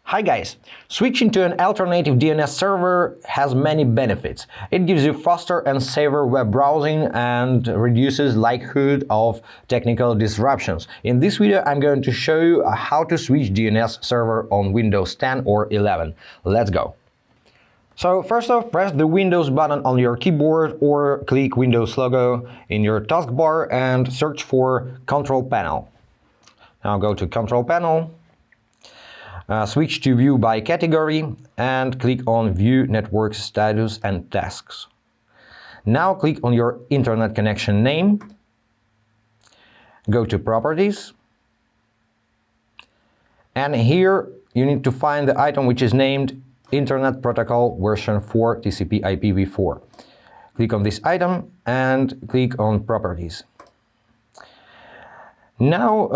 Hi guys! Switching to an alternative DNS server has many benefits. It gives you faster and safer web browsing and reduces likelihood of technical disruptions. In this video I'm going to show you how to switch DNS server on Windows 10 or 11. Let's go! So first off, press the Windows button on your keyboard or click Windows logo in your taskbar and search for Control Panel. Now go to Control Panel. Switch to View by Category and click on View Network Status and Tasks. Now click on your Internet connection name. Go to Properties. And here you need to find the item which is named Internet Protocol version 4 TCP IPv4. Click on this item and click on Properties. Now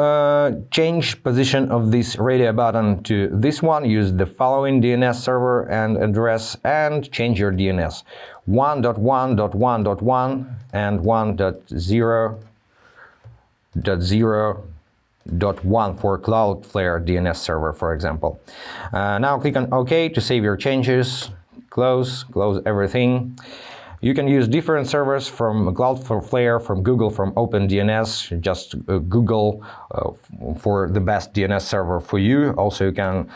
change position of this radio button to this one. Use the following DNS server and address and change your DNS 1.1.1.1 and 1.0.0.1 for Cloudflare DNS server, for example. Now click on OK to save your changes. Close everything. You can use different servers from Cloudflare, from Google, from OpenDNS. Just Google for the best DNS server for you. Also, you can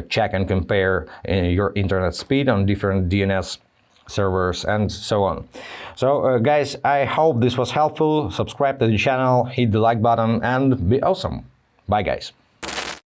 check and compare your internet speed on different DNS servers and so on. So, guys, I hope this was helpful. Subscribe to the channel, hit the like button, and be awesome. Bye, guys.